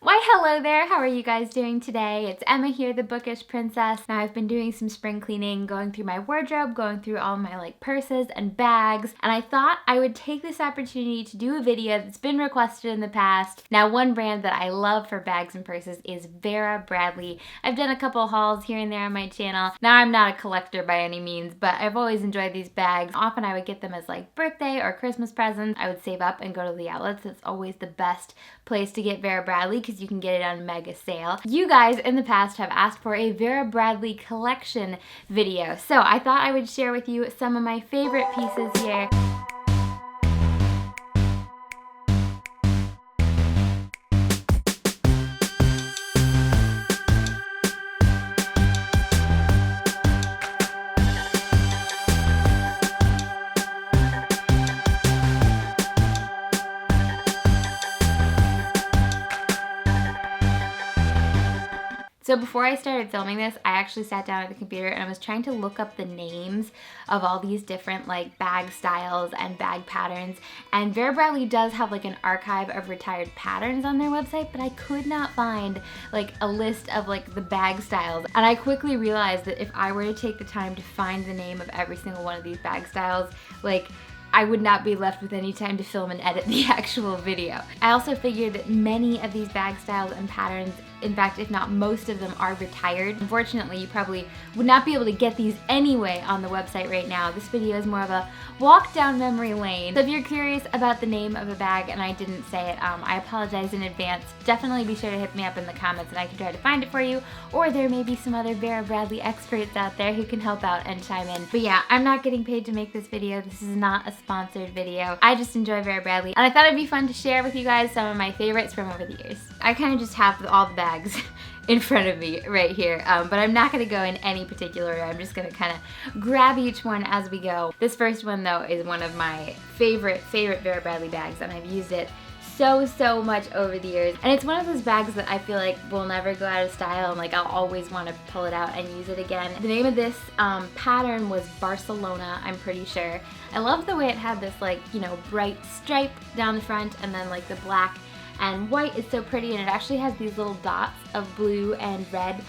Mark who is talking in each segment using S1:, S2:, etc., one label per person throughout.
S1: Why hello there, how are you guys doing today? It's Emma here, the Bookish Princess. Now I've been doing some spring cleaning, going through my wardrobe, going through all my purses and bags, and I thought I would take this opportunity to do a video that's been requested in the past. Now one brand that I love for bags and purses is Vera Bradley. I've done a couple hauls here and there on my channel. Now I'm not a collector by any means, but I've always enjoyed these bags. Often I would get them as birthday or Christmas presents. I would save up and go to the outlets. It's always the best place to get Vera Bradley because you can get it on mega sale. You guys in the past have asked for a Vera Bradley collection video, so I thought I would share with you some of my favorite pieces here. So before I started filming this, I actually sat down at the computer and I was trying to look up the names of all these different bag styles and bag patterns. And Vera Bradley does have an archive of retired patterns on their website, but I could not find a list of the bag styles. And I quickly realized that if I were to take the time to find the name of every single one of these bag styles, I would not be left with any time to film and edit the actual video. I also figured that many of these bag styles and patterns, in fact, if not most of them, are retired. Unfortunately, you probably would not be able to get these anyway on the website right now. This video is more of a walk down memory lane. So if you're curious about the name of a bag and I didn't say it, I apologize in advance. Definitely be sure to hit me up in the comments and I can try to find it for you. Or there may be some other Vera Bradley experts out there who can help out and chime in. But yeah, I'm not getting paid to make this video. This is not a sponsored video. I just enjoy Vera Bradley and I thought it'd be fun to share with you guys some of my favorites from over the years. I kind of just have all the bags in front of me right here, but I'm not going to go in any particular order. I'm just going to kind of grab each one as we go. This first one though is one of my favorite Vera Bradley bags, and I've used it so much over the years, and it's one of those bags that I feel will never go out of style, and I'll always want to pull it out and use it again. The name of this pattern was Barcelona, I'm pretty sure. I love the way it had this bright stripe down the front, and then the black and white is so pretty, and it actually has these little dots of blue and red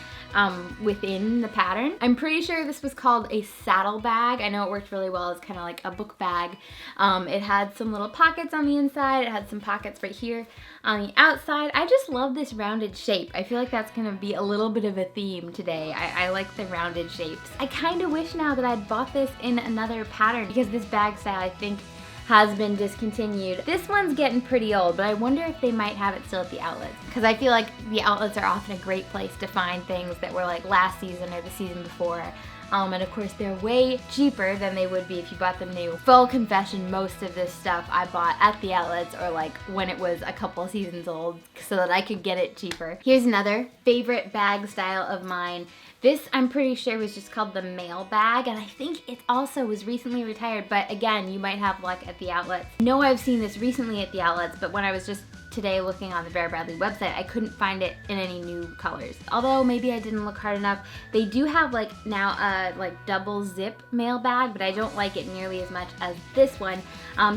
S1: within the pattern. I'm pretty sure this was called a saddle bag. I know it worked really well as kind of like a book bag. It had some little pockets on the inside. It had some pockets right here on the outside. I just love this rounded shape. I feel like that's gonna be a little bit of a theme today. I like the rounded shapes. I kind of wish now that I'd bought this in another pattern because this bag style, I think, has been discontinued. This one's getting pretty old, but I wonder if they might have it still at the outlets, because I feel like the outlets are often a great place to find things that were last season or the season before. And of course they're way cheaper than they would be if you bought them new. Full confession, most of this stuff I bought at the outlets or when it was a couple seasons old so that I could get it cheaper. Here's another favorite bag style of mine. This, I'm pretty sure, was just called the mail bag, and I think it also was recently retired, but again, you might have luck at the outlets. I know I've seen this recently at the outlets, but when I was just today looking on the Vera Bradley website, I couldn't find it in any new colors. Although maybe I didn't look hard enough. They do have now a double zip mail bag, but I don't like it nearly as much as this one.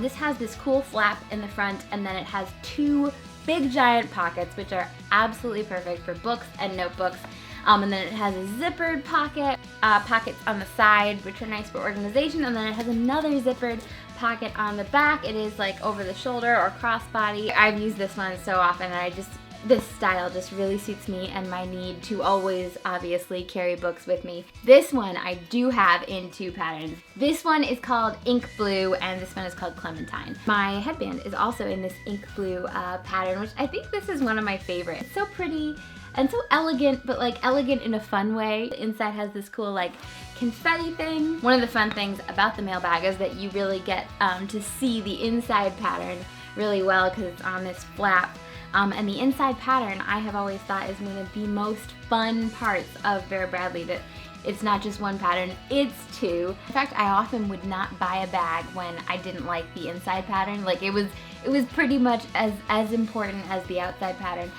S1: This has this cool flap in the front, and then it has two big giant pockets, which are absolutely perfect for books and notebooks. And then it has a zippered pocket, pockets on the side, which are nice for organization, and then it has another zippered pocket on the back. It is over the shoulder or crossbody. I've used this one so often, and this style just really suits me and my need to always obviously carry books with me. This one I do have in two patterns. This one is called Ink Blue and this one is called Clementine. My headband is also in this Ink Blue pattern, which I think this is one of my favorites. It's so pretty and so elegant, but elegant in a fun way. The inside has this cool confetti thing. One of the fun things about the mail bag is that you really get to see the inside pattern really well because it's on this flap. And the inside pattern I have always thought is one of the most fun parts of Vera Bradley, that it's not just one pattern, it's two. In fact, I often would not buy a bag when I didn't like the inside pattern. It was pretty much as important as the outside pattern.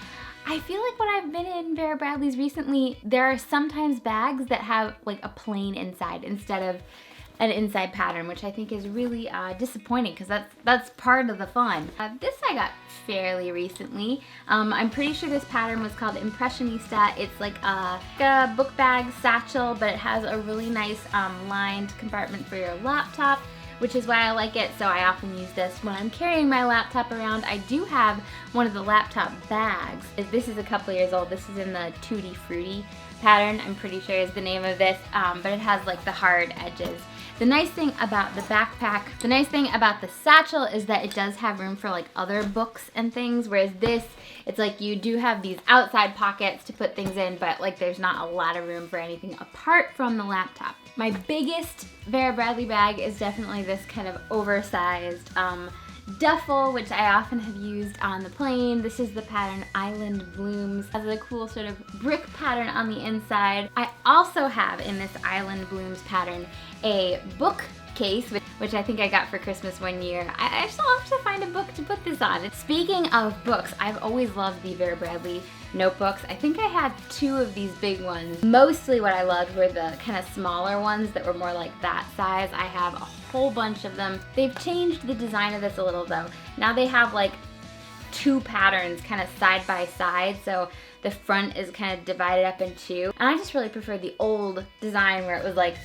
S1: I feel like when I've been in Vera Bradley's recently, there are sometimes bags that have a plain inside instead of an inside pattern, which I think is really disappointing because that's part of the fun. This I got fairly recently. I'm pretty sure this pattern was called Impressionista. It's like a book bag satchel, but it has a really nice lined compartment for your laptop, which is why I like it. So I often use this when I'm carrying my laptop around. I do have one of the laptop bags. This is a couple years old. This is in the Tutti Frutti pattern, I'm pretty sure is the name of this, but it has like the hard edges. The nice thing about the backpack, the nice thing about the satchel is that it does have room for like other books and things, whereas this, it's like you do have these outside pockets to put things in, but like there's not a lot of room for anything apart from the laptop. My biggest Vera Bradley bag is definitely this kind of oversized duffel, which I often have used on the plane. This is the pattern Island Blooms. It has a cool sort of brick pattern on the inside. I also have in this Island Blooms pattern a bookcase, which I think I got for Christmas one year. I still have to find a book to put this on. Speaking of books, I've always loved the Vera Bradley notebooks. I think I had 2 of these big ones. Mostly what I loved were the kind of smaller ones that were more like that size. I have a whole bunch of them. They've changed the design of this a little though. Now they have like 2 patterns kind of side by side, so the front is kind of divided up in 2. And I just really prefer the old design where it was like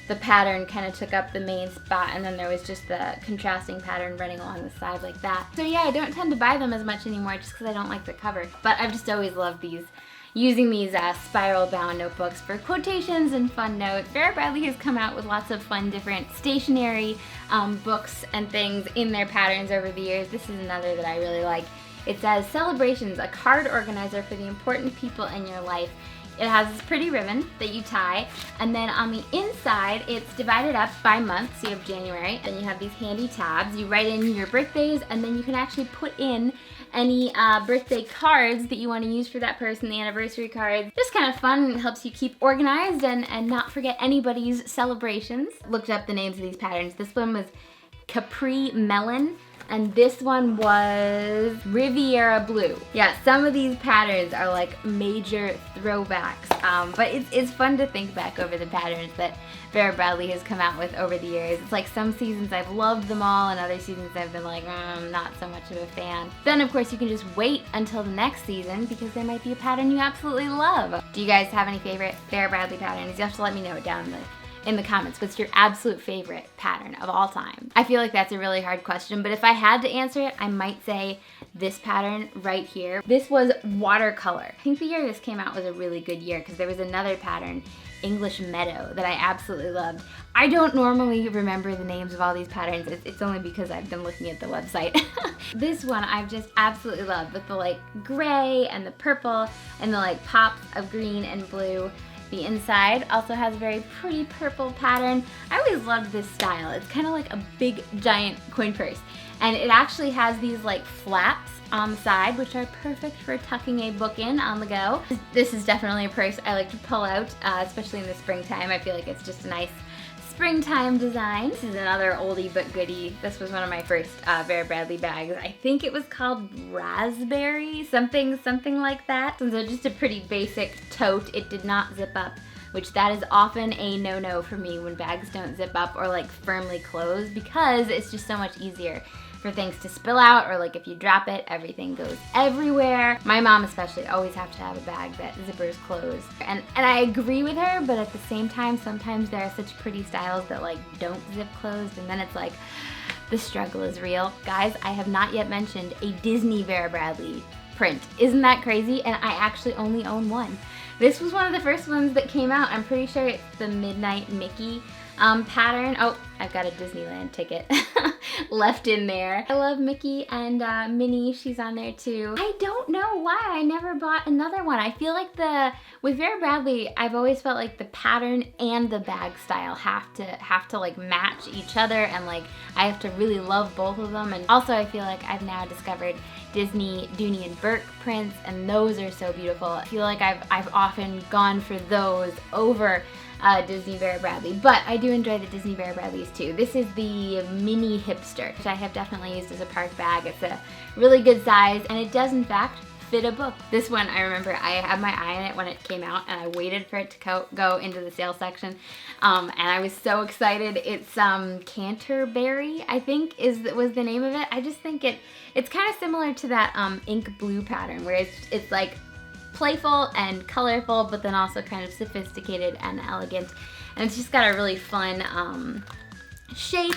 S1: the pattern kind of took up the main spot and then there was just the contrasting pattern running along the side like that. So yeah, I don't tend to buy them as much anymore just because I don't like the cover. But I've just always loved these, using these spiral bound notebooks for quotations and fun notes. Vera Bradley has come out with lots of fun different stationery books and things in their patterns over the years. This is another that I really like. It says, Celebrations, a card organizer for the important people in your life. It has this pretty ribbon that you tie, and then on the inside it's divided up by month. So you have January, and you have these handy tabs. You write in your birthdays, and then you can actually put in any birthday cards that you want to use for that person, the anniversary cards. Just kind of fun. It helps you keep organized and not forget anybody's celebrations. Looked up the names of these patterns. This one was Capri Melon, and this one was Riviera Blue. Yeah, some of these patterns are like major throwbacks, but it's fun to think back over the patterns that Vera Bradley has come out with over the years. It's like some seasons I've loved them all, and other seasons I've been like, I'm not so much of a fan. Then of course you can just wait until the next season because there might be a pattern you absolutely love. Do you guys have any favorite Vera Bradley patterns? You have to let me know it down in the comments. What's your absolute favorite pattern of all time? I feel like that's a really hard question, but if I had to answer it, I might say this pattern right here. This was watercolor. I think the year this came out was a really good year because there was another pattern, English Meadow, that I absolutely loved. I don't normally remember the names of all these patterns. It's only because I've been looking at the website. This one I've just absolutely loved with the like gray and the purple and the like pops of green and blue. The inside also has a very pretty purple pattern. I always loved this style. It's kind of like a big giant coin purse. And it actually has these like flaps on the side, which are perfect for tucking a book in on the go. This is definitely a purse I like to pull out, especially in the springtime. I feel like it's just a nice springtime design. This is another oldie but goodie. This was one of my first Vera Bradley bags. I think it was called Raspberry, something like that. So just a pretty basic tote. It did not zip up, which that is often a no-no for me when bags don't zip up or like firmly close, because it's just so much easier for things to spill out, or like if you drop it, everything goes everywhere. My mom especially always have to have a bag that zippers close. And I agree with her, but at the same time, sometimes there are such pretty styles that like don't zip closed, and then it's like, the struggle is real. Guys, I have not yet mentioned a Disney Vera Bradley print. Isn't that crazy? And I actually only own one. This was one of the first ones that came out. I'm pretty sure it's the Midnight Mickey pattern. Oh, I've got a Disneyland ticket left in there. I love Mickey and Minnie, she's on there too. I don't know why I never bought another one. I feel like with Vera Bradley, I've always felt like the pattern and the bag style have to like match each other, and like I have to really love both of them. And also I feel like I've now discovered Disney Dooney and Burke prints, and those are so beautiful. I feel like I've often gone for those over Disney Vera Bradley, but I do enjoy the Disney Vera Bradleys too. This is the Mini Hipster, which I have definitely used as a park bag. It's a really good size, and it does in fact fit a book. This one, I remember I had my eye on it when it came out, and I waited for it to go into the sale section, and I was so excited. It's Canterbury, I think was the name of it. I just think it's kind of similar to that ink blue pattern, where it's like playful and colorful, but then also kind of sophisticated and elegant. And it's just got a really fun shape,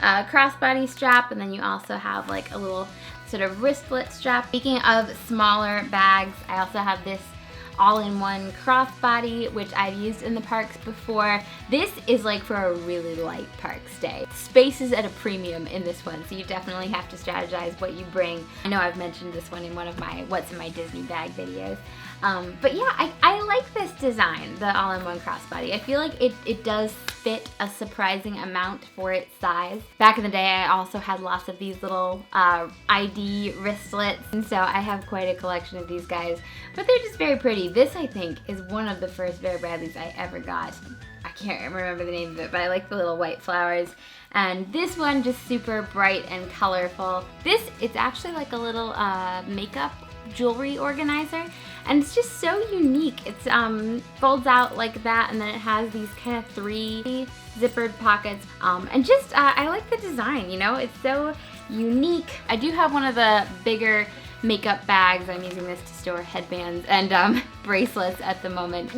S1: crossbody strap, and then you also have like a little sort of wristlet strap. Speaking of smaller bags, I also have this all-in-one crossbody, which I've used in the parks before. This is like for a really light park stay. Space is at a premium in this one, so you definitely have to strategize what you bring. I know I've mentioned this one in one of my What's in My Disney Bag videos. But yeah, I like this design, the all-in-one crossbody. I feel like it does fit a surprising amount for its size. Back in the day, I also had lots of these little ID wristlets, and so I have quite a collection of these guys, but they're just very pretty. This, I think, is one of the first Vera Bradleys I ever got. I can't remember the name of it, but I like the little white flowers. And this one, just super bright and colorful. It's actually like a little makeup jewelry organizer, and it's just so unique. It's folds out like that, and then it has these kind of 3 zippered pockets, and just I like the design, you know, it's so unique. I do have one of the bigger makeup bags. I'm using this to store headbands and bracelets at the moment.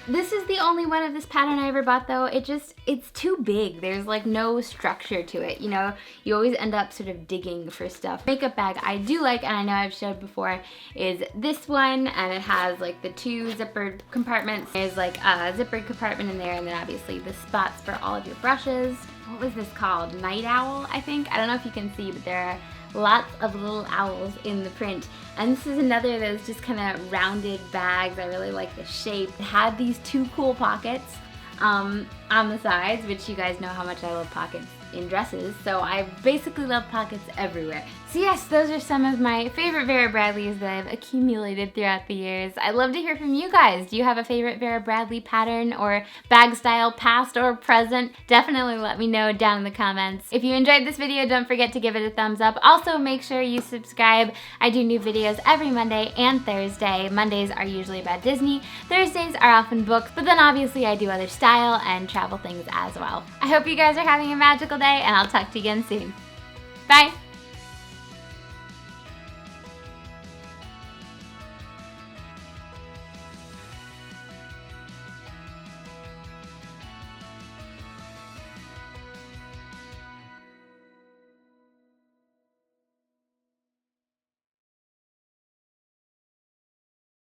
S1: This is the only one of this pattern I ever bought though. It's too big. There's like no structure to it, you know? You always end up sort of digging for stuff. Makeup bag I do like, and I know I've showed before, is this one, and it has like the 2 zippered compartments. There's like a zippered compartment in there, and then obviously the spots for all of your brushes. What was this called? Night Owl, I think? I don't know if you can see, but there are lots of little owls in the print. And this is another of those just kind of rounded bags. I really like the shape. It had these 2 cool pockets on the sides, which you guys know how much I love pockets in dresses, so I basically love pockets everywhere. So yes, those are some of my favorite Vera Bradleys that I've accumulated throughout the years. I'd love to hear from you guys. Do you have a favorite Vera Bradley pattern or bag style, past or present? Definitely let me know down in the comments. If you enjoyed this video, don't forget to give it a thumbs up. Also, make sure you subscribe. I do new videos every Monday and Thursday. Mondays are usually about Disney. Thursdays are often books, but then obviously I do other style and travel things as well. I hope you guys are having a magical day, and I'll talk to you again soon. Bye!